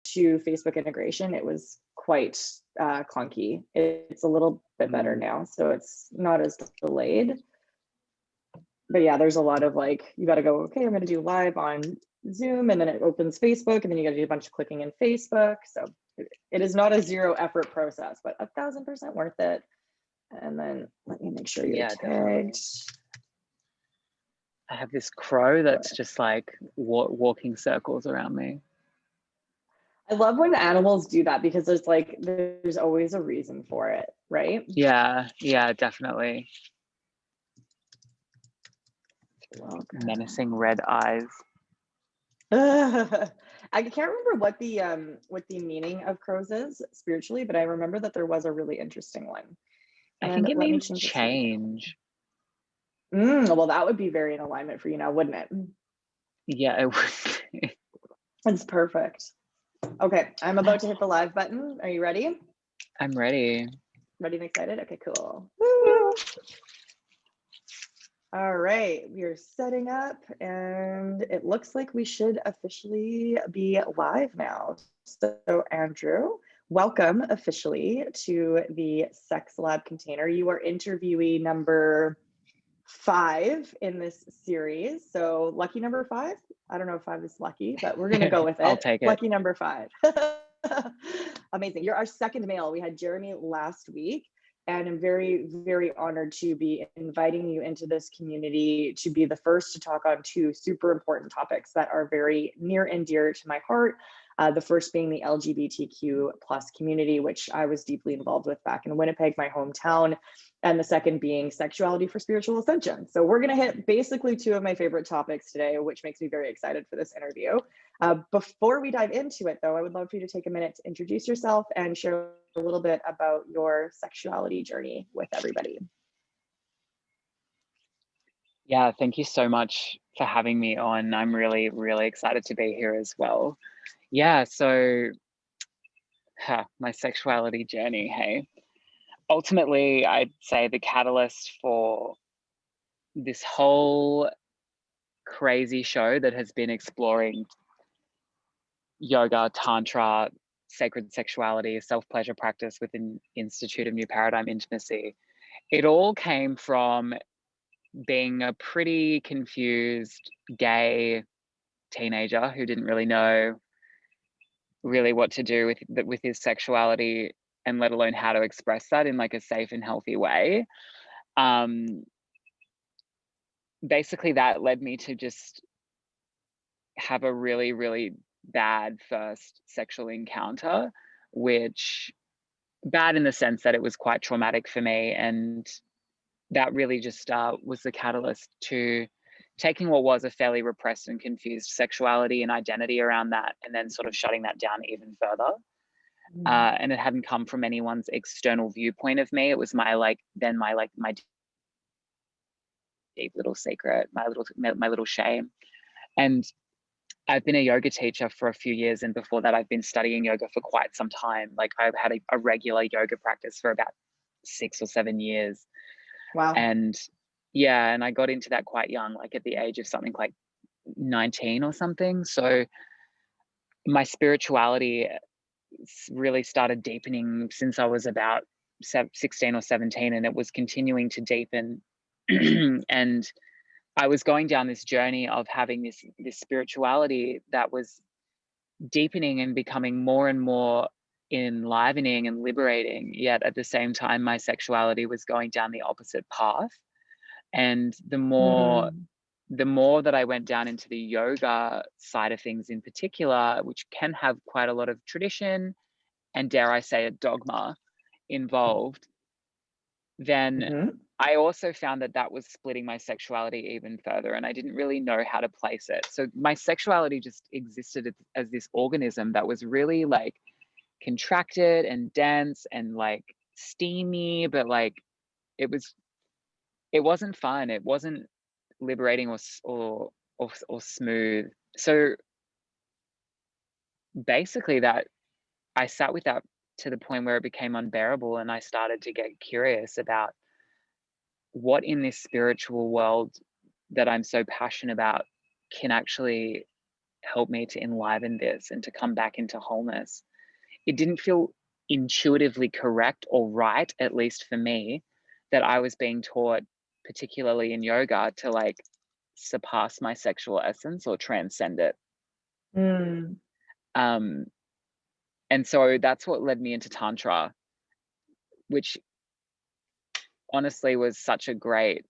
to Facebook integration, it was quite clunky. It's a little bit better now, so it's not as delayed. But yeah, there's a lot of like, you got to go, okay, I'm going to do live on Zoom, and then it opens Facebook, and then you got to do a bunch of clicking in Facebook. So it is not a zero effort process, but 1,000% worth it. And then let me make sure you're tagged. Definitely. I have this crow that's just like walking circles around me. I love when animals do that, because there's always a reason for it, right? Yeah, definitely. Menacing red eyes. I can't remember what the meaning of crows is spiritually, but I remember that there was a really interesting one. I think it means change. Well, that would be very in alignment for you now, wouldn't it? Yeah, it would. It's perfect. Okay, I'm about to hit the live button. Are you ready? I'm ready. Ready and excited? Okay, cool. Woo! All right, we're setting up, and it looks like we should officially be live now. So Andrew, welcome officially to the Sex Lab container. You are interviewee number 5 in this series. So lucky number 5. I don't know if 5 is lucky, but we're going to go with it. I'll take it. Lucky number 5. Amazing. You're our second male. We had Jeremy last week, and I'm very, very honored to be inviting you into this community to be the first to talk on 2 super important topics that are very near and dear to my heart. The first being the LGBTQ plus community, which I was deeply involved with back in Winnipeg, my hometown. And the second being sexuality for spiritual ascension. So we're going to hit basically 2 of my favorite topics today, which makes me very excited for this interview. Before we dive into it, though, I would love for you to take a minute to introduce yourself and share a little bit about your sexuality journey with everybody. Yeah, thank you so much for having me on. I'm really, really excited to be here as well. Yeah, so my sexuality journey, hey. Ultimately, I'd say the catalyst for this whole crazy show that has been exploring yoga, tantra, sacred sexuality, self-pleasure practice within Institute of New Paradigm Intimacy. It all came from being a pretty confused gay teenager who didn't really know really what to do with his sexuality, and let alone how to express that in like a safe and healthy way. Basically that led me to just have a really, really bad first sexual encounter, which bad in the sense that it was quite traumatic for me, and that really just was the catalyst to taking what was a fairly repressed and confused sexuality and identity around that, and then sort of shutting that down even further. And it hadn't come from anyone's external viewpoint of me. It was my deep little secret, my little shame. And I've been a yoga teacher for a few years, and before that I've been studying yoga for quite some time. Like I've had a regular yoga practice for about 6 or 7 years. Wow. And yeah, and I got into that quite young, like at the age of something like 19 or something. So my spirituality really started deepening since I was about 16 or 17, and it was continuing to deepen. And I was going down this journey of having this spirituality that was deepening and becoming more and more enlivening and liberating, yet at the same time my sexuality was going down the opposite path. And the more that I went down into the yoga side of things in particular, which can have quite a lot of tradition and, dare I say it, dogma involved, then I also found that was splitting my sexuality even further, and I didn't really know how to place it. So my sexuality just existed as this organism that was really like contracted and dense and like steamy, but like it wasn't fun. It wasn't liberating or smooth. So basically that I sat with that to the point where it became unbearable, and I started to get curious about what in this spiritual world that I'm so passionate about can actually help me to enliven this and to come back into wholeness. It didn't feel intuitively correct or right, at least for me, that I was being taught, particularly in yoga, to like surpass my sexual essence or transcend it. Mm. Um, and so that's what led me into Tantra, which honestly was such a great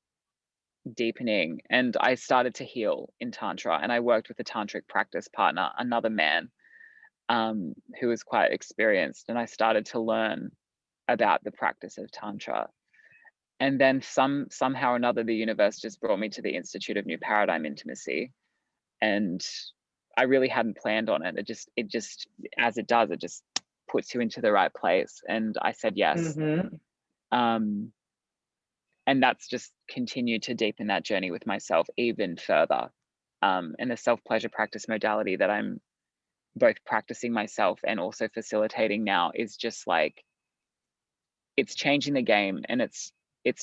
deepening. And I started to heal in Tantra, and I worked with a tantric practice partner, another man, who was quite experienced, and I started to learn about the practice of Tantra. And then somehow or another, the universe just brought me to the Institute of New Paradigm Intimacy, and I really hadn't planned on it. It just as it does, it just puts you into the right place, and I said yes. Mm-hmm. And that's just continued to deepen that journey with myself even further. And the self-pleasure practice modality that I'm both practicing myself and also facilitating now is just like, it's changing the game. And it's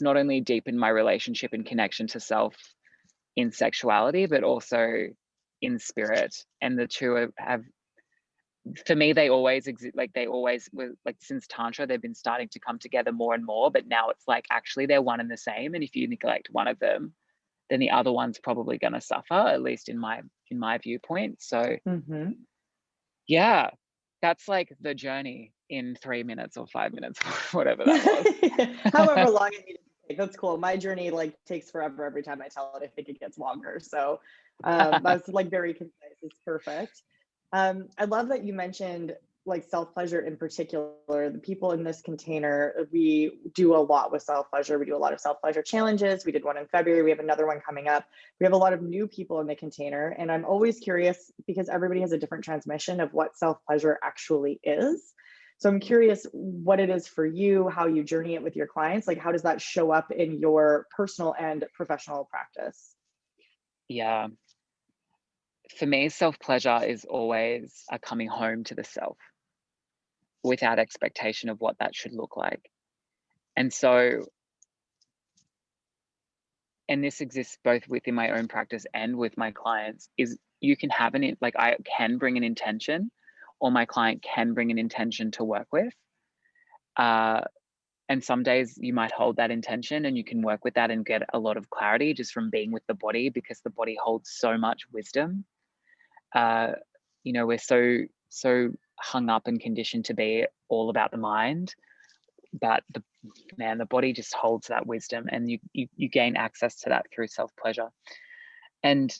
not only deepened my relationship and connection to self in sexuality, but also in spirit. And the two have, for me, they always exist. Like they always were, like since Tantra, they've been starting to come together more and more, but now it's like, actually they're one and the same. And if you neglect one of them, then the other one's probably going to suffer, at least in my viewpoint. So Mm-hmm. yeah, that's like the journey in 3 minutes or 5 minutes, whatever that was. However long it needed to take. That's cool. My journey like takes forever every time I tell it. I think it gets longer. So that's like very concise. It's perfect. I love that you mentioned like self-pleasure in particular. The people in this container, we do a lot with self-pleasure. We do a lot of self-pleasure challenges. We did one in February. We have another one coming up. We have a lot of new people in the container. And I'm always curious because everybody has a different transmission of what self-pleasure actually is. So I'm curious what it is for you, how you journey it with your clients. Like, how does that show up in your personal and professional practice? Yeah. For me, self-pleasure is always a coming home to the self without expectation of what that should look like. And so, and this exists both within my own practice and with my clients, is you can have like I can bring an intention, or my client can bring an intention to work with. And some days you might hold that intention and you can work with that and get a lot of clarity just from being with the body, because the body holds so much wisdom. We're so hung up and conditioned to be all about the mind, but the body just holds that wisdom, and you gain access to that through self-pleasure. And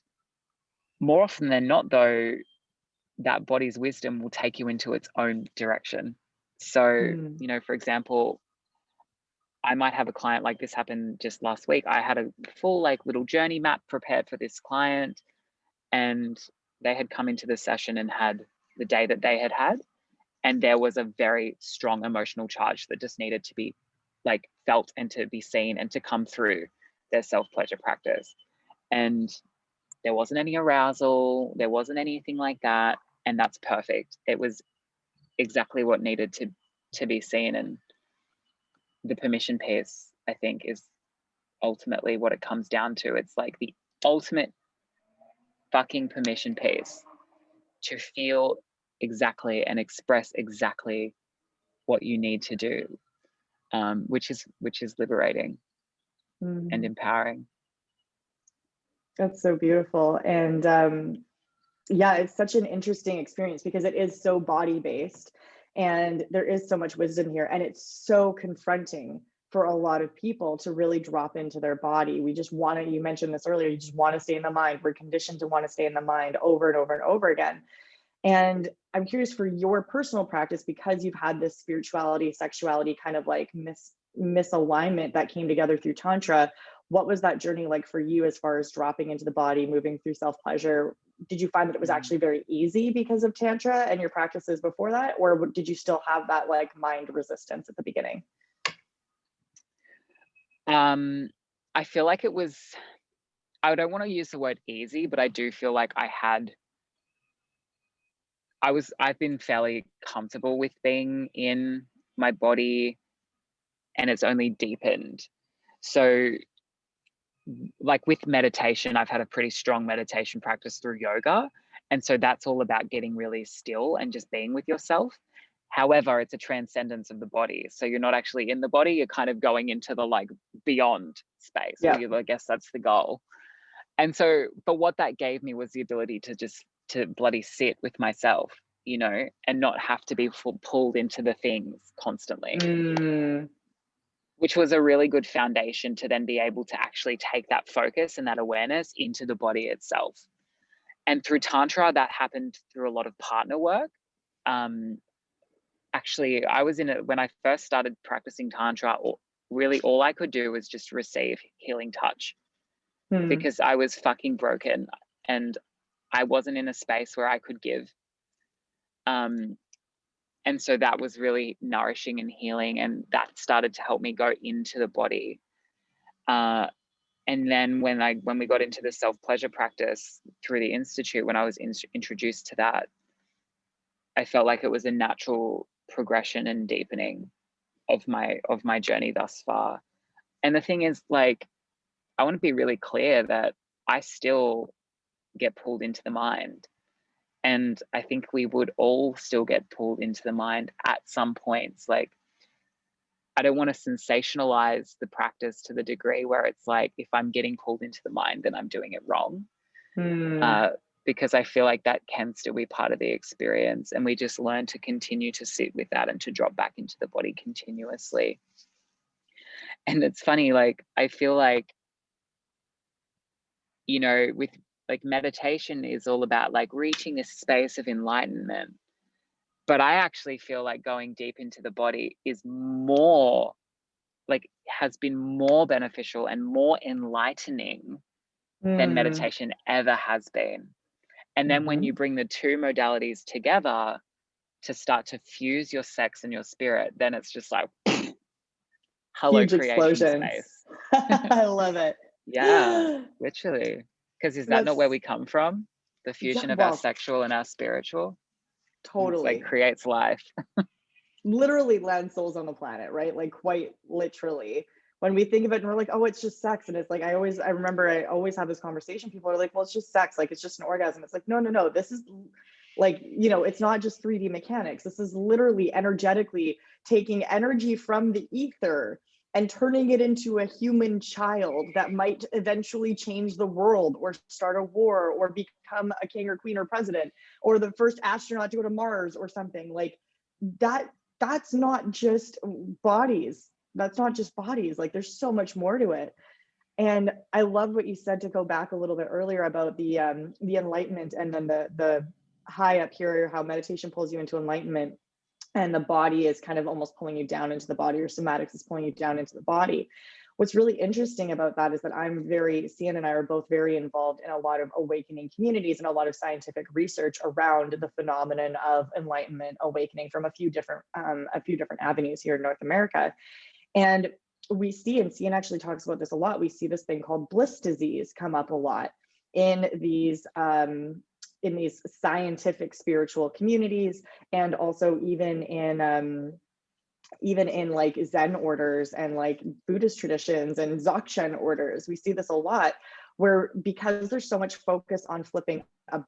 more often than not, though, that body's wisdom will take you into its own direction. So, for example, I might have a client, like this happened just last week. I had a full like little journey map prepared for this client, and they had come into the session and had the day that they had, and there was a very strong emotional charge that just needed to be like felt and to be seen and to come through their self-pleasure practice. And there wasn't any arousal, there wasn't anything like that, and that's perfect. It was exactly what needed to be seen. And the permission piece, I think, is ultimately what it comes down to. It's like the ultimate fucking permission piece to feel exactly and express exactly what you need to do, which is liberating and empowering. That's so beautiful. And yeah, it's such an interesting experience because it is so body based and there is so much wisdom here. And it's so confronting for a lot of people to really drop into their body. We just want to, you mentioned this earlier, you just want to stay in the mind. We're conditioned to want to stay in the mind over and over and over again. And I'm curious for your personal practice, because you've had this spirituality, sexuality kind of like misalignment that came together through Tantra. What was that journey like for you as far as dropping into the body, moving through self-pleasure? Did you find that it was actually very easy because of Tantra and your practices before that? Or did you still have that like mind resistance at the beginning? I feel like it was, I don't want to use the word easy, but I do feel like I've been fairly comfortable with being in my body, and it's only deepened. So like with meditation, I've had a pretty strong meditation practice through yoga, And so that's all about getting really still and just being with yourself. However, it's a transcendence of the body. So you're not actually in the body, you're kind of going into the like beyond space. Or Yeah. I guess that's the goal. And so, but what that gave me was the ability to just to bloody sit with myself, you know, and not have to be pulled into the things constantly, which was a really good foundation to then be able to actually take that focus and that awareness into the body itself. And through Tantra, that happened through a lot of partner work. Actually, I was in it when I first started practicing Tantra, really all I could do was just receive healing touch because I was fucking broken and I wasn't in a space where I could give. And so that was really nourishing and healing, and that started to help me go into the body. And then when we got into the self-pleasure practice through the Institute, when I was introduced to that, I felt like it was a natural progression and deepening of my journey thus far. And the thing is, like, I want to be really clear that I still get pulled into the mind. And I think we would all still get pulled into the mind at some points. Like, I don't want to sensationalize the practice to the degree where it's like, if I'm getting pulled into the mind, then I'm doing it wrong. Because I feel like that can still be part of the experience. And we just learn to continue to sit with that and to drop back into the body continuously. And it's funny, like, I feel like, you know, with like meditation is all about like reaching this space of enlightenment. But I actually feel like going deep into the body is more, like, has been more beneficial and more enlightening than meditation ever has been. And then when you bring the two modalities together to start to fuse your sex and your spirit, then it's just like, hello, Huge creation explosions. space. I love it. Yeah, literally. Because is that not where we come from? The fusion of our sexual and our spiritual? Totally. It's like creates life. Literally land souls on the planet, right? Like, quite literally. When we think of it and we're like, oh, it's just sex. And it's like, I remember I always have this conversation. People are like, well, it's just sex. Like, it's just an orgasm. It's like, no. This is like, you know, it's not just 3D mechanics. This is literally energetically taking energy from the ether and turning it into a human child that might eventually change the world or start a war or become a king or queen or president or the first astronaut to go to Mars or something like that. That's not just bodies. That's not just bodies. Like, there's so much more to it. And I love what you said, to go back a little bit earlier about the enlightenment, and then the high up here, how meditation pulls you into enlightenment and the body is kind of almost pulling you down into the body, or somatics is pulling you down into the body. What's really interesting about that is that Cian and I are both very involved in a lot of awakening communities and a lot of scientific research around the phenomenon of enlightenment awakening from a few different avenues here in North America. And we see, and Cian actually talks about this a lot, we see this thing called bliss disease come up a lot in these scientific spiritual communities, and also even in like Zen orders and like Buddhist traditions and Dzogchen orders. We see this a lot, where because there's so much focus on flipping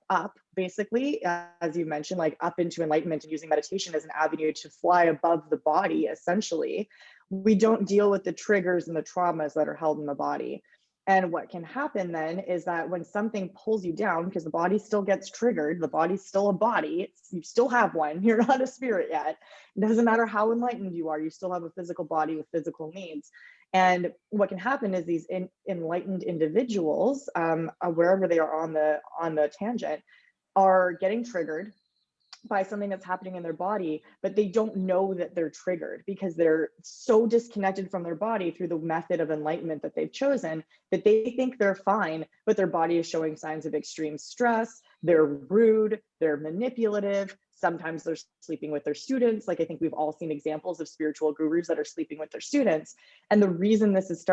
up, basically, as you mentioned, like up into enlightenment and using meditation as an avenue to fly above the body, essentially, we don't deal with the triggers and the traumas that are held in the body. And what can happen then is that when something pulls you down, because the body still gets triggered, the body's still a body, you still have one, you're not a spirit yet. It doesn't matter how enlightened you are, you still have a physical body with physical needs. And what can happen is these enlightened individuals, wherever they are on the tangent, are getting triggered by something that's happening in their body, but they don't know that they're triggered because they're so disconnected from their body through the method of enlightenment that they've chosen, that they think they're fine, but their body is showing signs of extreme stress. They're rude, they're manipulative. Sometimes they're sleeping with their students. Like, I think we've all seen examples of spiritual gurus that are sleeping with their students. And the reason this is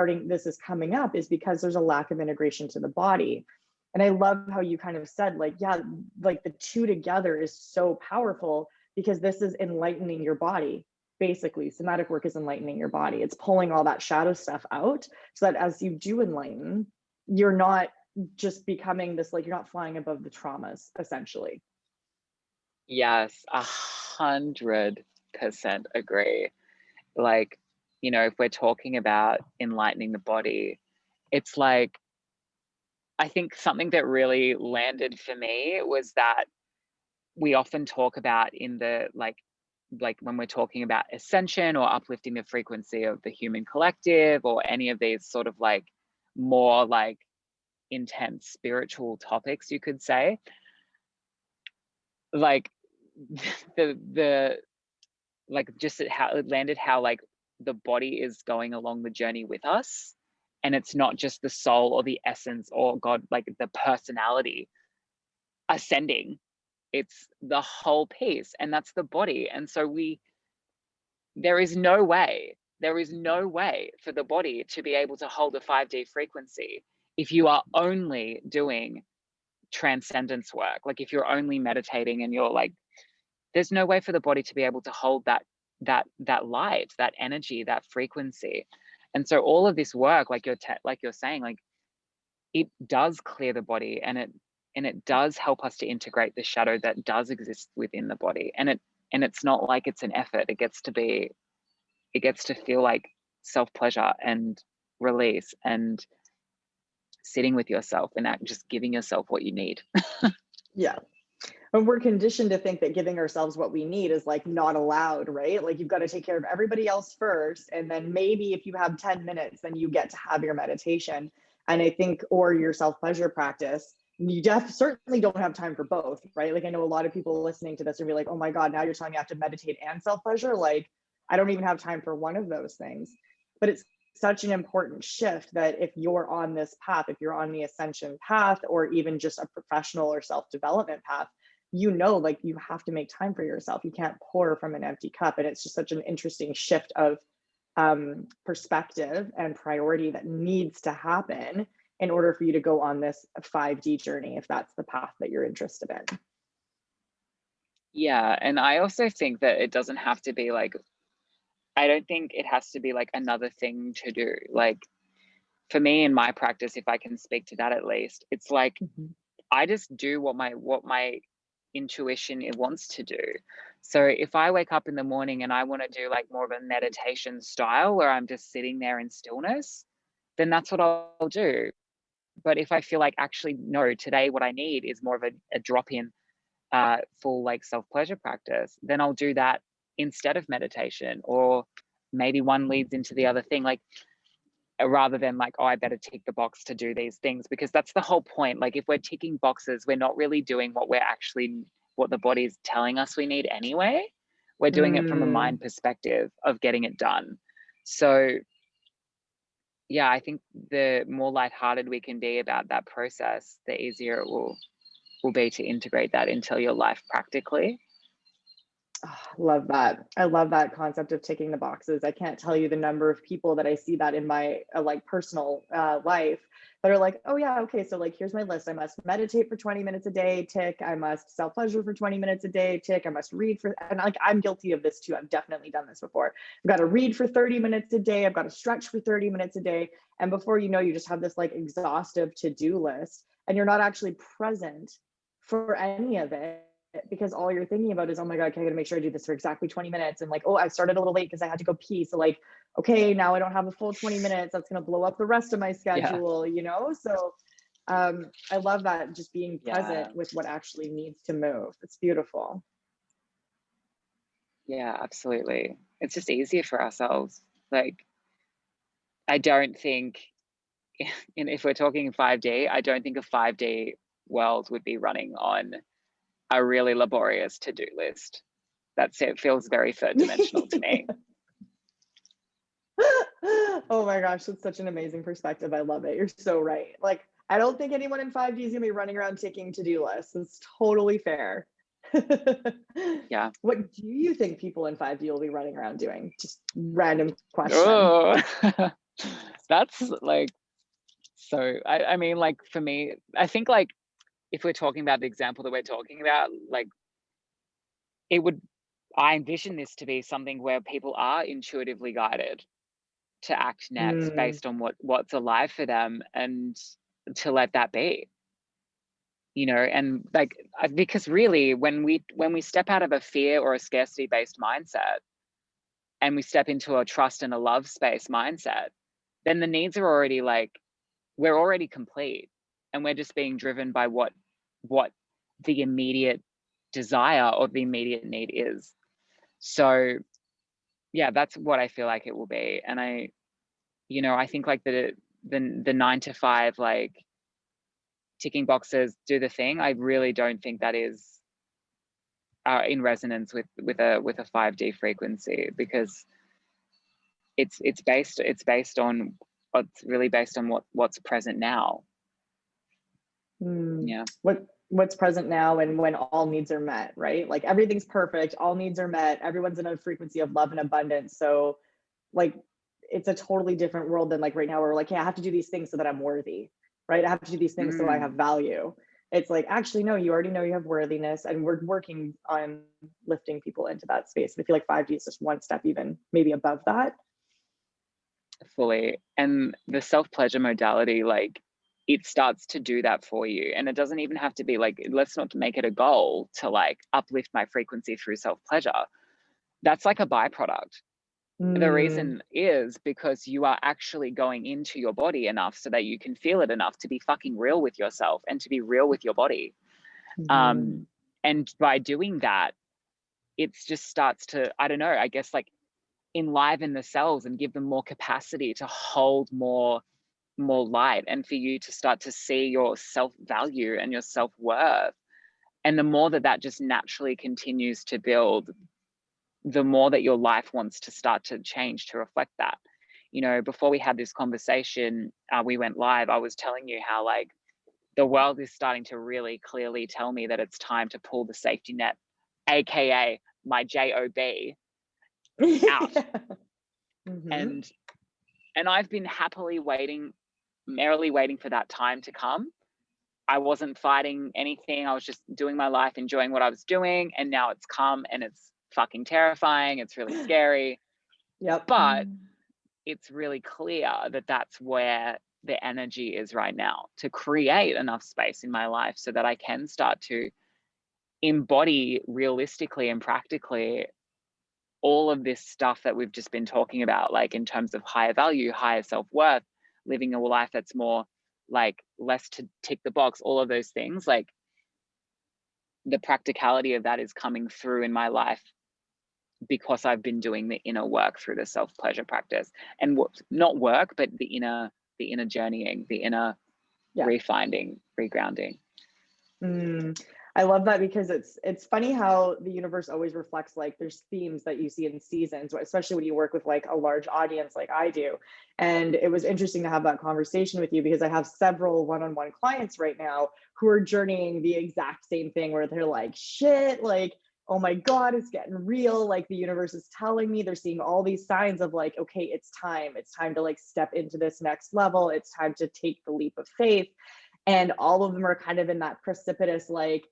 coming up is because there's a lack of integration to the body. And I love how you kind of said, like, yeah, like the two together is so powerful, because this is enlightening your body. Basically, somatic work is enlightening your body. It's pulling all that shadow stuff out so that as you do enlighten, you're not just becoming this, like, you're not flying above the traumas, essentially. Yes, 100% agree. Like, if we're talking about enlightening the body, it's like, I think something that really landed for me was that we often talk about in the like when we're talking about ascension or uplifting the frequency of the human collective or any of these sort of like more like intense spiritual topics, you could say, like the like just how it landed, how like the body is going along the journey with us, and it's not just the soul or the essence or God, like the personality ascending, it's the whole piece, and that's the body. And so there is no way for the body to be able to hold a 5D frequency if you are only doing transcendence work. Like if you're only meditating and you're like, there's no way for the body to be able to hold that light, that energy, that frequency. And so all of this work, like you're saying, like it does clear the body, and it does help us to integrate the shadow that does exist within the body. And it's not like it's an effort. It gets to feel like self-pleasure and release and sitting with yourself and just giving yourself what you need. Yeah. And we're conditioned to think that giving ourselves what we need is like not allowed, right? Like you've got to take care of everybody else first. And then maybe if you have 10 minutes, then you get to have your meditation. And I think, or your self-pleasure practice, you certainly don't have time for both, right? Like I know a lot of people listening to this will be like, oh my God, now you're telling me I have to meditate and self-pleasure. Like I don't even have time for one of those things. But it's such an important shift that if you're on this path, if you're on the ascension path, or even just a professional or self-development path, like you have to make time for yourself. You can't pour from an empty cup. And it's just such an interesting shift of perspective and priority that needs to happen in order for you to go on this 5D journey, if that's the path that you're interested in. Yeah. And I also think that it doesn't have to be like, I don't think it has to be like another thing to do. Like for me in my practice, if I can speak to that at least, it's like I just do what my intuition it wants to do. So if I wake up in the morning and I want to do like more of a meditation style where I'm just sitting there in stillness, then that's what I'll do. But if I feel like actually no, today what I need is more of a drop in full like self-pleasure practice, then I'll do that instead of meditation, or maybe one leads into the other thing, like rather than like, oh, I better tick the box to do these things, because that's the whole point. Like if we're ticking boxes, we're not really doing what the body is telling us we need anyway. We're doing it from a mind perspective of getting it done. So yeah, I think the more lighthearted we can be about that process, the easier it will be to integrate that into your life practically. Love that. I love that concept of ticking the boxes. I can't tell you the number of people that I see that in my like personal life that are like, oh yeah, okay, so like here's my list. I must meditate for 20 minutes a day, tick. I must self-pleasure for 20 minutes a day, tick. I must read and like I'm guilty of this too. I've definitely done this before. I've got to read for 30 minutes a day. I've got to stretch for 30 minutes a day. And before you know, you just have this like exhaustive to-do list, and you're not actually present for any of it, because all you're thinking about is, oh my God, okay, I gotta make sure I do this for exactly 20 minutes. And like, oh, I started a little late because I had to go pee. So like, okay, now I don't have a full 20 minutes. That's gonna blow up the rest of my schedule, So I love that, just being present with what actually needs to move. It's beautiful. Yeah, absolutely. It's just easier for ourselves. Like, I don't think, if we're talking 5D, I don't think a 5D world would be running on a really laborious to-do list. It feels very third dimensional to me. Oh my gosh, that's such an amazing perspective. I love it. You're so right. Like, I don't think anyone in 5D is gonna be running around ticking to-do lists. It's totally fair. Yeah. What do you think people in 5D will be running around doing? Just random question. Oh, that's like, so I mean, like for me, I think like if we're talking about the example that we're talking about, like I envision this to be something where people are intuitively guided to act next based on what's alive for them. And to let that be, you know. And like, because really when we step out of a fear or a scarcity based mindset and we step into a trust and a love space mindset, then the needs are already like, we're already complete, and we're just being driven by what the immediate desire or the immediate need is. So yeah, that's what I feel like it will be. And I, you know, I think like the 9 to 5, like ticking boxes, do the thing, I really don't think that is in resonance with a 5D frequency, because it's based on what's present now. Yeah. What's present now, and when all needs are met, right? Like everything's perfect, all needs are met, everyone's in a frequency of love and abundance. So like it's a totally different world than like right now, where we're like, yeah, I have to do these things so that I'm worthy, right? I have to do these things so I have value. It's like, actually, no, you already know you have worthiness, and we're working on lifting people into that space. And I feel like 5D is just one step even maybe above that. Fully. And the self-pleasure modality, like it starts to do that for you. And it doesn't even have to be like, let's not make it a goal to like uplift my frequency through self-pleasure. That's like a byproduct. The reason is because you are actually going into your body enough so that you can feel it enough to be fucking real with yourself and to be real with your body. And by doing that, it just starts to, I don't know, I guess like enliven the cells and give them more capacity to hold more light, and for you to start to see your self-value and your self-worth. And the more that just naturally continues to build, the more that your life wants to start to change to reflect that. You know, before we had this conversation, we went live, I was telling you how like the world is starting to really clearly tell me that it's time to pull the safety net, aka my job, out. And I've been merrily waiting for that time to come. I wasn't fighting anything. I was just doing my life, enjoying what I was doing. And now it's come, and it's fucking terrifying. It's really scary. Yep. But it's really clear that that's where the energy is right now, to create enough space in my life so that I can start to embody realistically and practically all of this stuff that we've just been talking about, like in terms of higher value, higher self-worth, living a life that's more like less to tick the box, all of those things. Like the practicality of that is coming through in my life because I've been doing the inner work through the self-pleasure practice, and not work, but the inner journeying, the inner refinding, regrounding. I love that, because it's funny how the universe always reflects, like there's themes that you see in seasons, especially when you work with like a large audience like I do. And it was interesting to have that conversation with you, because I have several one-on-one clients right now who are journeying the exact same thing, where they're like, shit, like, oh my God, it's getting real. Like the universe is telling me, they're seeing all these signs of like, okay, it's time to like step into this next level. It's time to take the leap of faith. And all of them are kind of in that precipitous, like,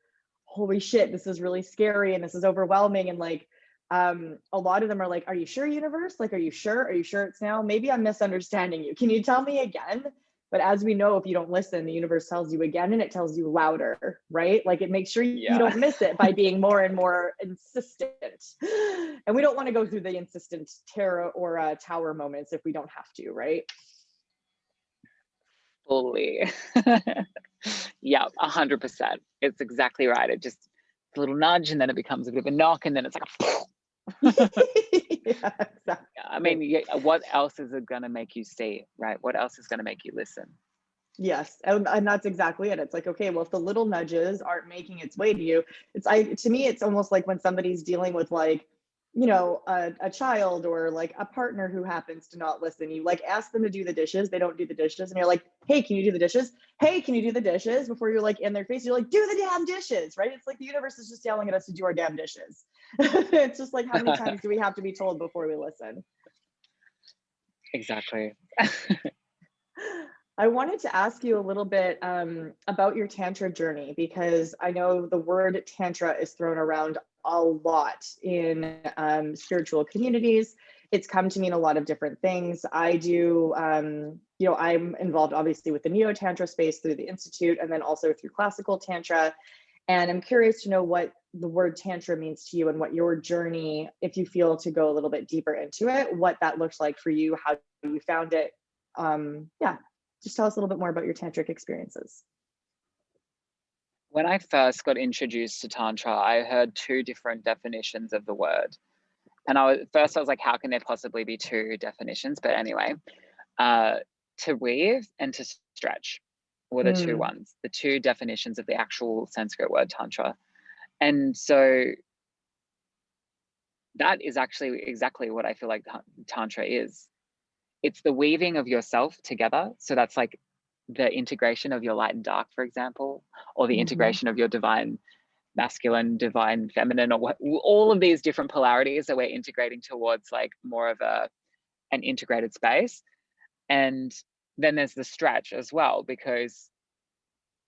holy shit, this is really scary and this is overwhelming. And like, a lot of them are like, are you sure, universe? Like, are you sure it's now? Maybe I'm misunderstanding you. Can you tell me again? But as we know, if you don't listen, the universe tells you again, and it tells you louder, right? Like it makes sure you don't miss it by being more and more insistent. And we don't want to go through the insistent terror or tower moments if we don't have to, right? Fully. Yeah, 100%. It's exactly right. It just a little nudge, and then it becomes a bit of a knock, and then it's like yeah, exactly. I mean, what else is it gonna make you see, right? What else is gonna make you listen? Yes, and that's exactly it. It's like, okay, well, if the little nudges aren't making its way to you, to me, it's almost like when somebody's dealing with like, you know, a child or like a partner who happens to not listen. You like ask them to do the dishes, they don't do the dishes, and you're like, hey, can you do the dishes? Hey, can you do the dishes? Before you're like in their face, you're like, do the damn dishes, right? It's like the universe is just yelling at us to do our damn dishes. It's just like, how many times do we have to be told before we listen? Exactly. I wanted to ask you a little bit about your Tantra journey, because I know the word Tantra is thrown around a lot in spiritual communities. It's come to mean a lot of different things. I do you know, I'm involved obviously with the Neo-Tantra space through the Institute, and then also through classical Tantra. And I'm curious to know what the word Tantra means to you and what your journey, if you feel to go a little bit deeper into it, what that looks like for you, how you found it. Yeah, just tell us a little bit more about your tantric experiences. When I first got introduced to Tantra, I heard two different definitions of the word. And I was like, how can there possibly be two definitions? But anyway, to weave and to stretch were the two ones, the two definitions of the actual Sanskrit word Tantra. And so that is actually exactly what I feel like Tantra is. It's the weaving of yourself together. So that's like the integration of your light and dark, for example, or the integration of your divine masculine, divine feminine, or what, all of these different polarities that we're integrating towards like more of an integrated space. And then there's the stretch as well, because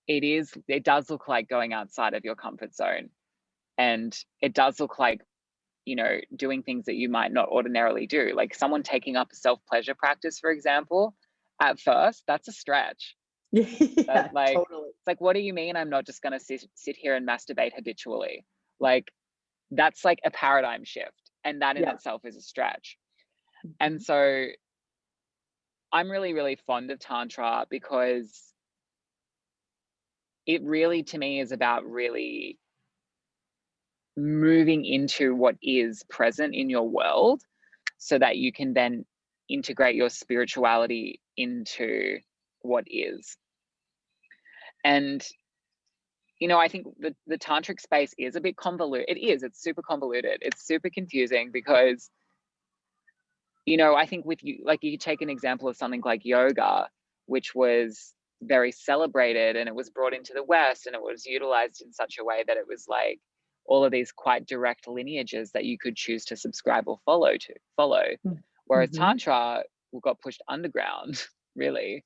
it does look like going outside of your comfort zone, and it does look like, you know, doing things that you might not ordinarily do. Like someone taking up a self-pleasure practice, for example, at first, that's a stretch. Yeah, Like, totally. it's like, what do you mean I'm not just going to sit here and masturbate habitually? Like, that's like a paradigm shift, and that in itself is a stretch. And so I'm really, really fond of Tantra because it really, to me, is about really moving into what is present in your world so that you can then integrate your spirituality into what is. And, you know, I think the tantric space is a bit convoluted. It's super convoluted. It's super confusing because, you know, I think with you, like you take an example of something like yoga, which was very celebrated and it was brought into the West and it was utilized in such a way that it was like all of these quite direct lineages that you could choose to subscribe or follow. Whereas Tantra got pushed underground, really.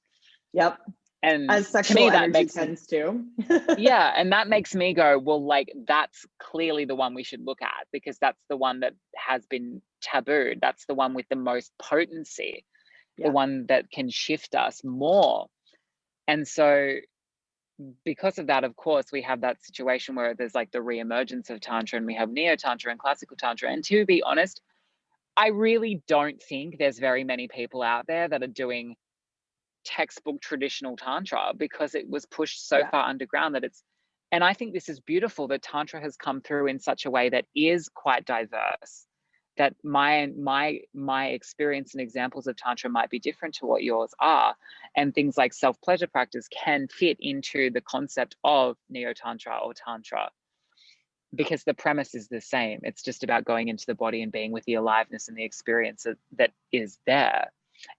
Yep. And As to sexual me, that energy makes tends to. yeah, and that makes me go, well, like that's clearly the one we should look at, because that's the one that has been tabooed. That's the one with the most potency, the one that can shift us more. And so because of that, of course, we have that situation where there's like the re-emergence of Tantra, and we have Neo-Tantra and classical Tantra. And to be honest, I really don't think there's very many people out there that are doing textbook traditional Tantra, because it was pushed so far underground that and I think this is beautiful that Tantra has come through in such a way that is quite diverse, that my experience and examples of Tantra might be different to what yours are. And things like self-pleasure practice can fit into the concept of Neo-Tantra or Tantra, because the premise is the same. It's just about going into the body and being with the aliveness and the experience that is there,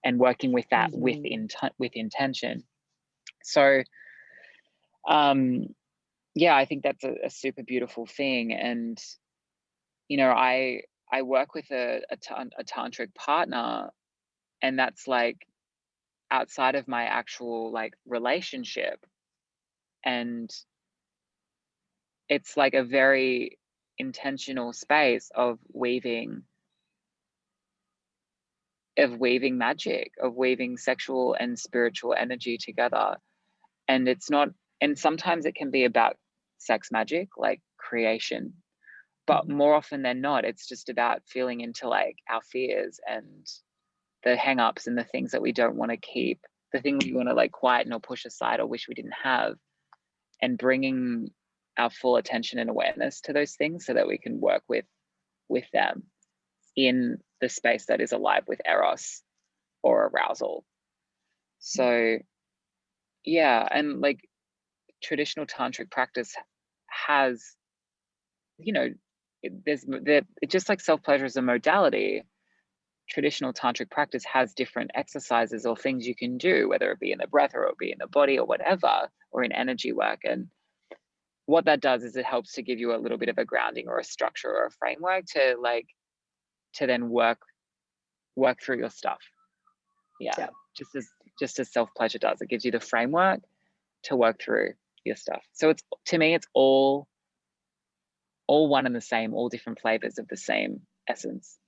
and working with that with intention. So yeah, I think that's a super beautiful thing. And you know, I work with a tantric partner, and that's like outside of my actual like relationship, and it's like a very intentional space of weaving magic, of weaving sexual and spiritual energy together. And it's not, and sometimes it can be about sex magic, like creation, but more often than not, it's just about feeling into like our fears and the hang-ups and the things that we don't want to keep, the things we want to like quieten or push aside or wish we didn't have, and bringing our full attention and awareness to those things so that we can work with them in the space that is alive with eros or arousal. So yeah, and like traditional tantric practice has, you know, just like self-pleasure is a modality, traditional tantric practice has different exercises or things you can do, whether it be in the breath or it be in the body or whatever, or in energy work. And what that does is it helps to give you a little bit of a grounding or a structure or a framework to then work through your stuff. Yeah. Just as self-pleasure does, it gives you the framework to work through your stuff. So it's, to me, it's all one and the same, all different flavors of the same essence.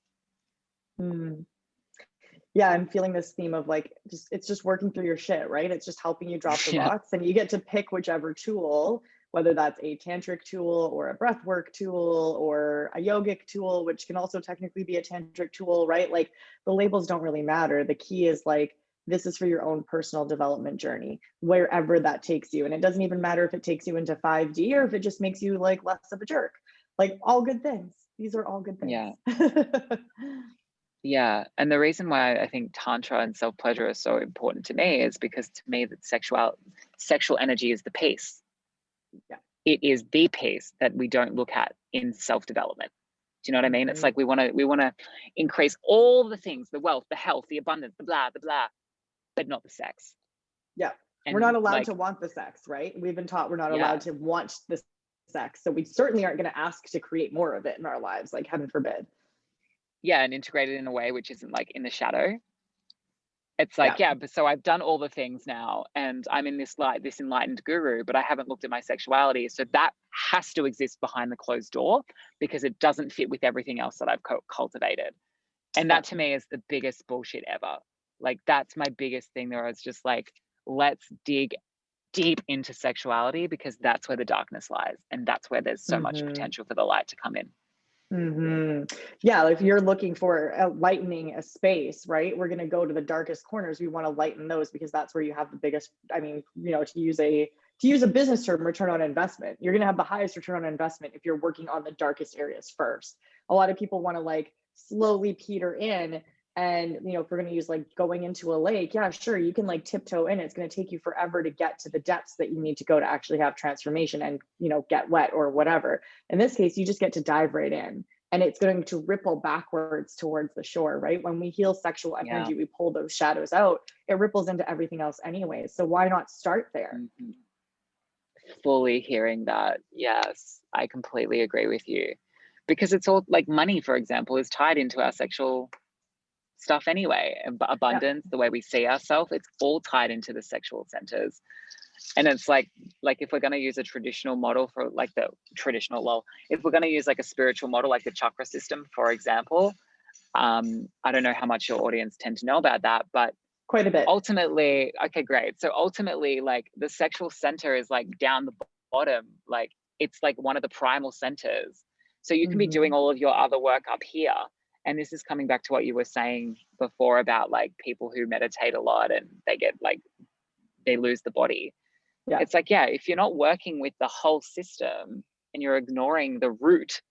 Yeah, I'm feeling this theme of like, it's just working through your shit, right? It's just helping you drop the Yeah. rocks, and you get to pick whichever tool, whether that's a tantric tool or a breathwork tool or a yogic tool, which can also technically be a tantric tool, right? Like the labels don't really matter. The key is like, this is for your own personal development journey, wherever that takes you. And it doesn't even matter if it takes you into 5D or if it just makes you like less of a jerk. Like all good things. These are all good things. Yeah. Yeah. And the reason why I think Tantra and self-pleasure are so important to me is because to me that sexual energy is the piece. Yeah. It is the piece that we don't look at in self-development. Do you know what I mean? It's like we want to increase all the things, the wealth, the health, the abundance, the blah, but not the sex. Yeah. And we're not allowed like, to want the sex, right? We've been taught we're not yeah, allowed to want the sex. So we certainly aren't going to ask to create more of it in our lives, like heaven forbid. yeah, and integrate it in a way which isn't like in the shadow. It's like, Yeah. yeah, but so I've done all the things now and I'm in this light, this enlightened guru, but I haven't looked at my sexuality. So that has to exist behind the closed door because it doesn't fit with everything else that I've cultivated. And that to me is the biggest bullshit ever. Like that's my biggest thing there. It's just like, let's dig deep into sexuality because that's where the darkness lies. And that's where there's so much potential for the light to come in. Yeah, if you're looking for lightening a space, right, we're going to go to the darkest corners. We want to lighten those because that's where you have the biggest, I mean, you know, to use a business term, return on investment. You're going to have the highest return on investment if you're working on the darkest areas first. A lot of people want to like slowly peter in, and you know, if we're going to use like going into a lake, yeah, sure, you can like tiptoe in. It's going to take you forever to get to the depths that you need to go to actually have transformation and, you know, get wet or whatever. In this case, you just get to dive right in, and it's going to ripple backwards towards the shore, right? When we heal sexual energy, we pull those shadows out, it ripples into everything else anyways. So why not start there? Fully hearing that. Yes, I completely agree with you. Because it's all like money, for example, is tied into our sexual stuff anyway. Abundance, the way we see ourselves, it's all tied into the sexual centers. And it's like if we're going to use a traditional model for like the traditional if we're going to use like a spiritual model like the chakra system, for example, I don't know how much your audience tend to know about that, but quite a bit. Ultimately, okay, great. So ultimately, like the sexual center is like down the bottom, like it's like one of the primal centers. So you can be doing all of your other work up here. And this is coming back to what you were saying before about like people who meditate a lot and they get like, they lose the body. Yeah. It's like, yeah, if you're not working with the whole system and you're ignoring the root,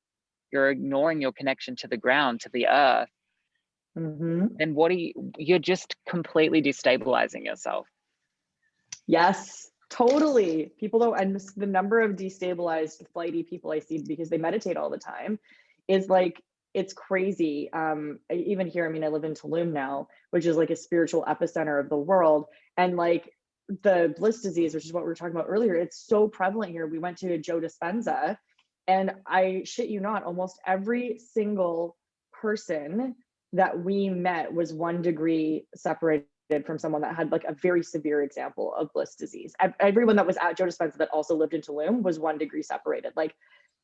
you're ignoring your connection to the ground, to the earth, then what you're just completely destabilizing yourself. Yes, totally. People don't, and the number of destabilized, flighty people I see because they meditate all the time is like, it's crazy. Even here, I mean, I live in Tulum now, which is like a spiritual epicenter of the world. And like the bliss disease, which is what we were talking about earlier, it's so prevalent here. We went to Joe Dispenza, and I shit you not, almost every single person that we met was 1 degree separated from someone that had like a very severe example of bliss disease. Everyone that was at Joe Dispenza that also lived in Tulum was 1 degree separated. Like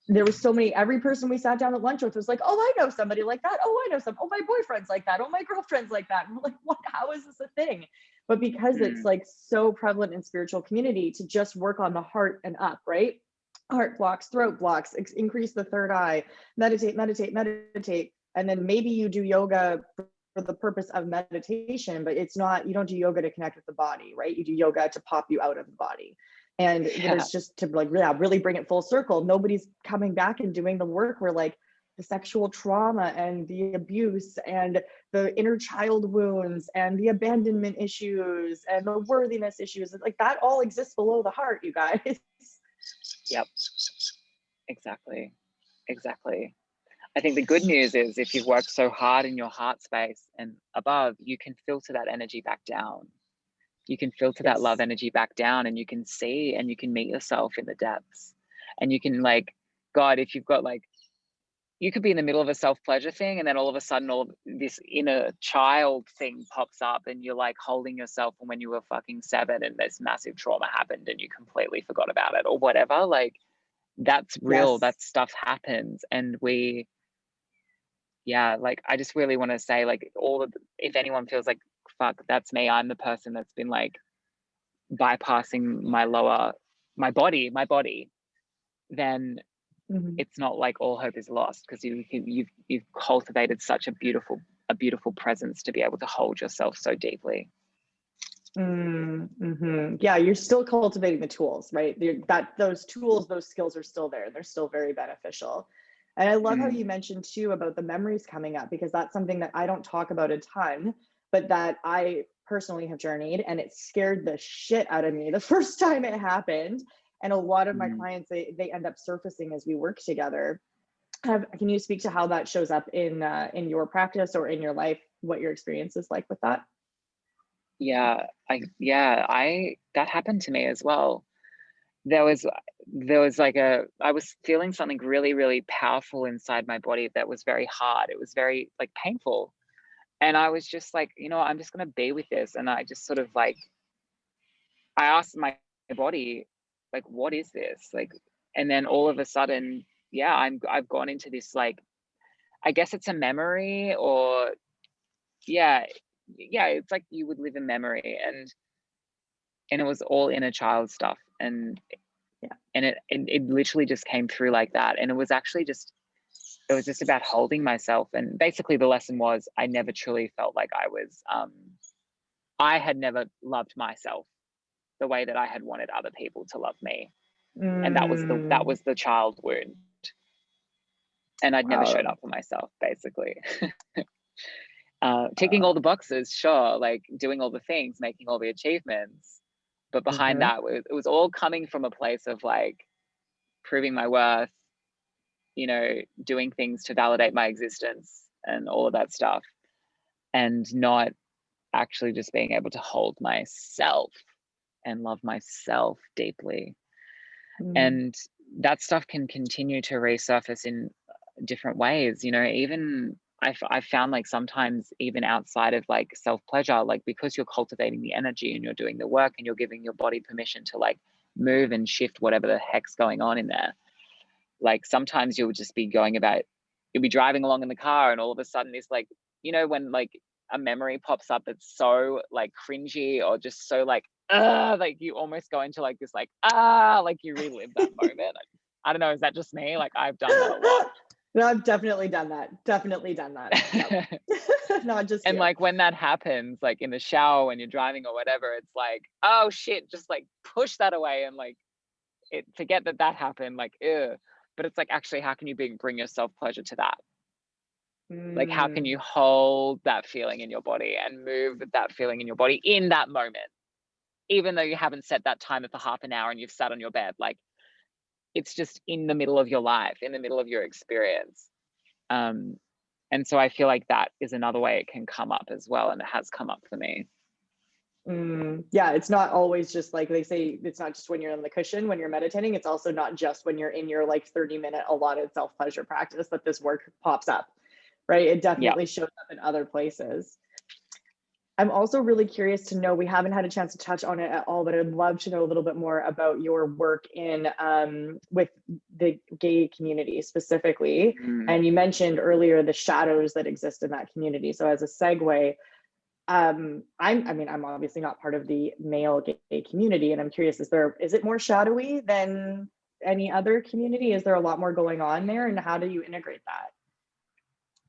there was so many, every person we sat down at lunch with was like, oh, I know somebody like that. Oh, I know some, oh, my boyfriend's like that. Oh, my girlfriend's like that. And we're like, what, how is this a thing? But because it's like so prevalent in spiritual community to just work on the heart and up, right? Heart blocks, throat blocks, increase the third eye, meditate. And then maybe you do yoga for the purpose of meditation, but it's not, you don't do yoga to connect with the body, right? You do yoga to pop you out of the body. And there's just to like, yeah, really bring it full circle. Nobody's coming back and doing the work where like the sexual trauma and the abuse and the inner child wounds and the abandonment issues and the worthiness issues, like that all exists below the heart, you guys. Yep. Exactly. I think the good news is if you've worked so hard in your heart space and above, you can filter that energy back down. You can filter that love energy back down, and you can see and you can meet yourself in the depths. And you can like, God, if you've got like, you could be in the middle of a self-pleasure thing and then all of a sudden all of this inner child thing pops up and you're like holding yourself from when you were fucking 7 and this massive trauma happened and you completely forgot about it or whatever. Like that's real, that stuff happens. And yeah, like I just really want to say, like, if anyone feels like, fuck, that's me, I'm the person that's been like bypassing my body, then Mhm. it's not like all hope is lost, because you've cultivated such a beautiful presence to be able to hold yourself so deeply. Mm-hmm. Yeah, you're still cultivating the tools, right? Those tools, those skills are still there. They're still very beneficial. And I love how you mentioned too about the memories coming up, because that's something that I don't talk about a ton, but that I personally have journeyed, and it scared the shit out of me the first time it happened. And a lot of my clients, they end up surfacing as we work together. Can you speak to how that shows up in your practice or in your life? What your experience is like with that? Yeah, I that happened to me as well. There was like I was feeling something really, really powerful inside my body that was very hard. It was very like painful. And I was just like, I'm just gonna be with this. And I just sort of like, I asked my body, like, what is this? Like, and then all of a sudden, yeah, I've gone into this, like, I guess it's a memory, or yeah, it's like you would live in memory, and it was all inner child stuff. And Yeah. it literally just came through like that. And it was just about holding myself. And basically the lesson was, I never truly felt like I had never loved myself the way that I had wanted other people to love me. And that was Mm, the child wound. And I'd never showed wow. up for myself, basically. Ticking all the boxes, sure, like doing all the things, making all the achievements. But behind Mhm. that, it was all coming from a place of like proving my worth, doing things to validate my existence and all of that stuff, and not actually just being able to hold myself and love myself deeply. Mm, And that stuff can continue to resurface in different ways. Even I found, like, sometimes even outside of like self pleasure, like, because you're cultivating the energy and you're doing the work and you're giving your body permission to like move and shift whatever the heck's going on in there. Like, sometimes you'll just be you'll be driving along in the car, and all of a sudden this, like, when like a memory pops up that's so like cringy, or just so like you almost go into like this, like, like you relive that moment. I don't know, is that just me? Like, I've done that a lot. no, I've definitely done that. Definitely done that. Yep. Not just And you. like when that happens, like in the shower when you're driving or whatever, it's like, oh shit, just like push that away and like forget that happened. Like, ew. But it's like, actually, how can you bring yourself pleasure to that? Like, how can Mm, you hold that feeling in your body and move with that feeling in your body in that moment, even though you haven't set that timer for half an hour and you've sat on your bed? Like, it's just in the middle of your life, in the middle of your experience. um and so I feel like that is another way it can come up as well, and it has come up for me. yeah, it's not always just like they say, it's not just when you're on the cushion when you're meditating. It's also not just when you're in your like 30-minute allotted self pleasure practice that this work pops up, right? It Yeah. definitely shows up in other places. I'm also really curious to know, we haven't had a chance to touch on it at all, but I'd love to know a little bit more about your work in with the gay community specifically. Mm. And you mentioned earlier the shadows that exist in that community. So as a segue, I'm obviously not part of the male gay community, and I'm curious, is it more shadowy than any other community? Is there a lot more going on there, and how do you integrate that?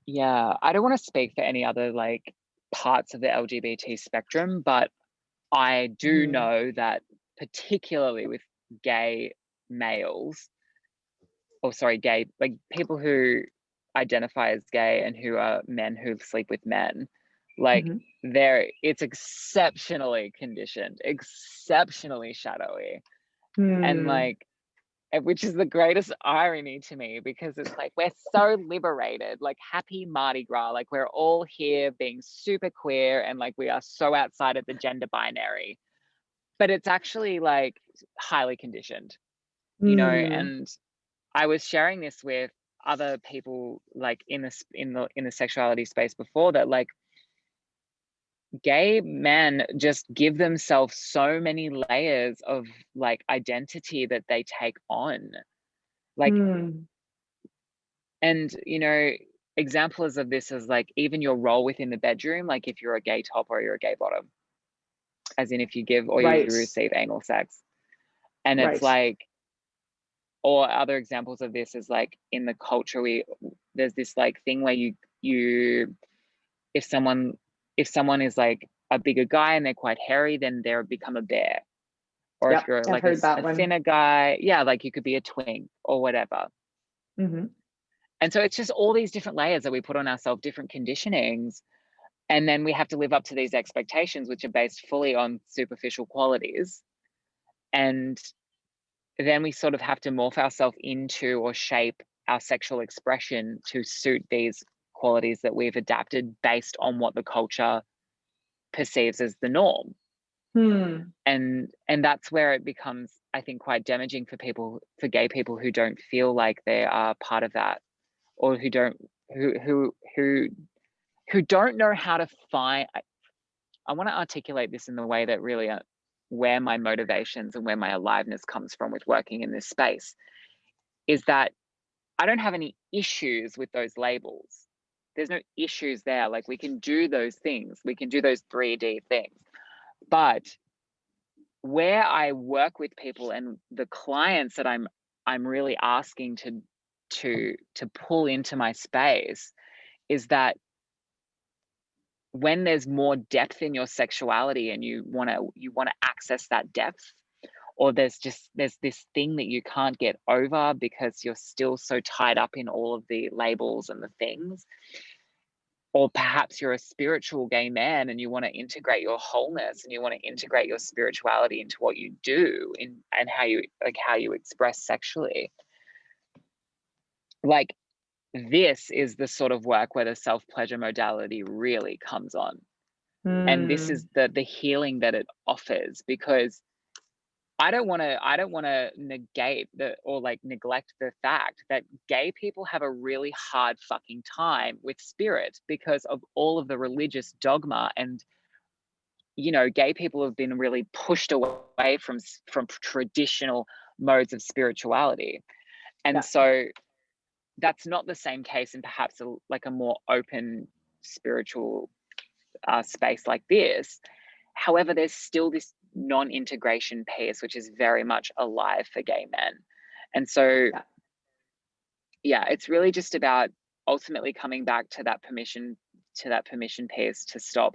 Yeah, I don't want to speak for any other like parts of the LGBT spectrum, but I do Mhm. know that particularly with gay males, or sorry, gay, like people who identify as gay and who are men who sleep with men, like, Mhm. it's exceptionally conditioned, exceptionally shadowy. And Hmm. like, which is the greatest irony to me, because it's like, we're so liberated, like happy Mardi Gras, like we're all here being super queer, and like we are so outside of the gender binary, but it's actually like highly conditioned, Hmm. and I was sharing this with other people, like in the sexuality space before, that like gay men just give themselves so many layers of like identity that they take on, like, Hmm. and examples of this is like even your role within the bedroom, like if you're a gay top or you're a gay bottom, as in if you give or you Right. receive anal sex. And it's Right. like, or other examples of this is like in the culture, there's this like thing where you if someone is like a bigger guy and they're quite hairy, then they're become a bear. Or if Yep. you're I've like heard that a one. thinner guy, yeah, like you could be a twink or whatever. Mm-hmm. And so it's just all these different layers that we put on ourselves, different conditionings. And then we have to live up to these expectations, which are based fully on superficial qualities. And then we sort of have to morph ourselves into or shape our sexual expression to suit these qualities that we've adapted based on what the culture perceives as the norm. And that's where it becomes, I think, quite damaging for gay people who don't feel like they are part of that, or who don't know how to find. I want to articulate this in the way that really where my motivations and where my aliveness comes from with working in this space is that I don't have any issues with those labels. There's no issues there. Like we can do those things. We can do those 3D things. But where I work with people and the clients that I'm really asking to pull into my space is that when there's more depth in your sexuality and you want to access that depth, or there's this thing that you can't get over because you're still so tied up in all of the labels and the things, or perhaps you're a spiritual gay man and you want to integrate your wholeness and you want to integrate your spirituality into what you do and how you express sexually. Like this is the sort of work where the self-pleasure modality really comes on. And this is the healing that it offers, because I don't want to negate neglect the fact that gay people have a really hard fucking time with spirit because of all of the religious dogma, and gay people have been really pushed away from traditional modes of spirituality. And so that's not the same case in perhaps a more open spiritual space like this. However, there's still this non-integration piece, which is very much alive for gay men. And so, it's really just about ultimately coming back to that permission piece to stop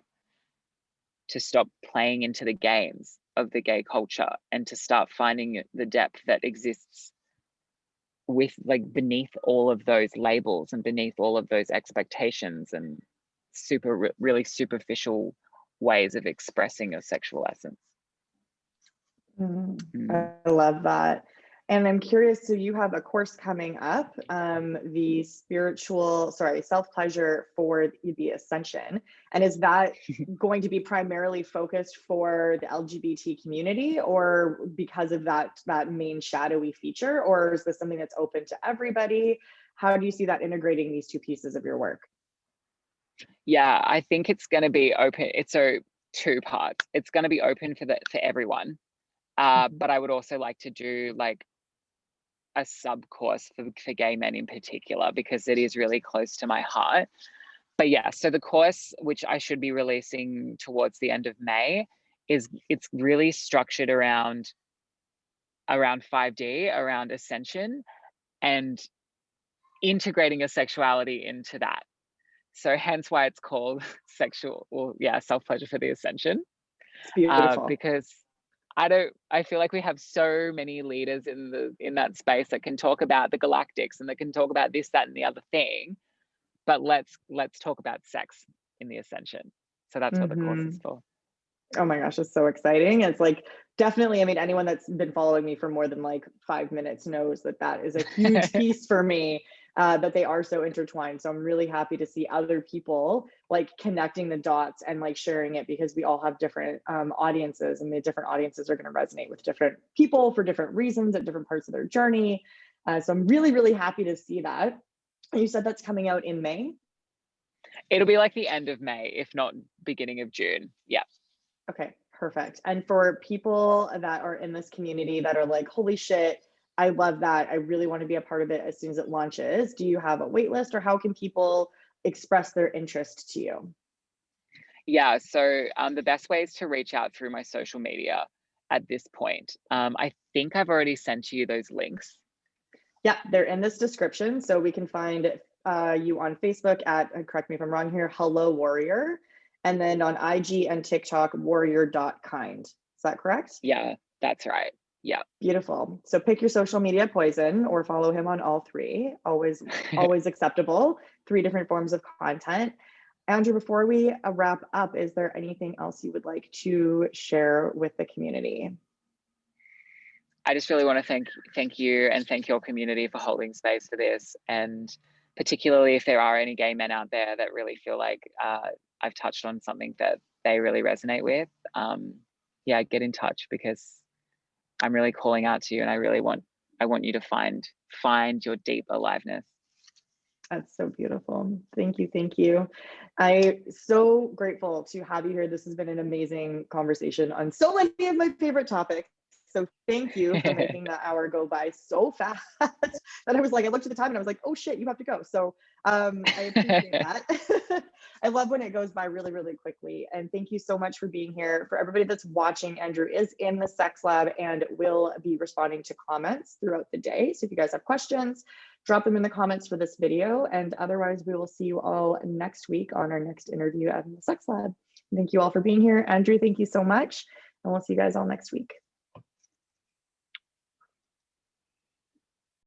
playing into the games of the gay culture and to start finding the depth that exists with beneath all of those labels and beneath all of those expectations and really superficial ways of expressing your sexual essence. I love that. And I'm curious, so you have a course coming up, the self-pleasure for the Ascension. And is that going to be primarily focused for the LGBT community, or because of that main shadowy feature, or is this something that's open to everybody? How do you see that integrating these two pieces of your work? Yeah, I think it's going to be open. It's two parts. It's going to be open for everyone. But I would also like to do a sub course for gay men in particular, because it is really close to my heart. But yeah, so the course, which I should be releasing towards the end of May, it's really structured around 5D, around Ascension, and integrating a sexuality into that. So hence why it's called self-pleasure for the Ascension. It's beautiful. Because I feel like we have so many leaders in that space that can talk about the galactics and that can talk about this, that, and the other thing. But let's talk about sex in the Ascension. So that's what the course is for. Oh my gosh, it's so exciting. It's definitely, I mean, anyone that's been following me for more than 5 minutes knows that is a huge piece for me, that they are so intertwined. So I'm really happy to see other people connecting the dots and sharing it, because we all have different audiences, and the different audiences are going to resonate with different people for different reasons at different parts of their journey. So I'm really, really happy to see that. You said that's coming out in May? It'll be the end of May, if not beginning of June. Yeah. Okay, perfect. And for people that are in this community that are holy shit, I love that. I really want to be a part of it as soon as it launches. Do you have a wait list, or how can people express their interest to you? Yeah, so the best way is to reach out through my social media at this point. I think I've already sent you those links. Yeah, they're in this description. So we can find you on Facebook at, correct me if I'm wrong here, Hello Warrior. And then on IG and TikTok, warrior.kind. Is that correct? Yeah, that's right. Yeah. Beautiful. So pick your social media poison or follow him on all three. Always acceptable. 3 different forms of content. Andrew, before we wrap up, is there anything else you would like to share with the community? I just really want to thank you and thank your community for holding space for this, and particularly if there are any gay men out there that really feel like I've touched on something that they really resonate with. Yeah, get in touch, because I'm really calling out to you, and I want you to find your deep aliveness. That's so beautiful. Thank you. Thank you. I'm so grateful to have you here. This has been an amazing conversation on so many of my favorite topics. So thank you for making the hour go by so fast that I was like, I looked at the time and I was like, oh shit, you have to go. So I appreciate that. I love when it goes by really, really quickly. And thank you so much for being here. For everybody that's watching, Andrew is in the Sex Lab and will be responding to comments throughout the day. So if you guys have questions, drop them in the comments for this video. And otherwise, we will see you all next week on our next interview at the Sex Lab. Thank you all for being here. Andrew, thank you so much. And we'll see you guys all next week.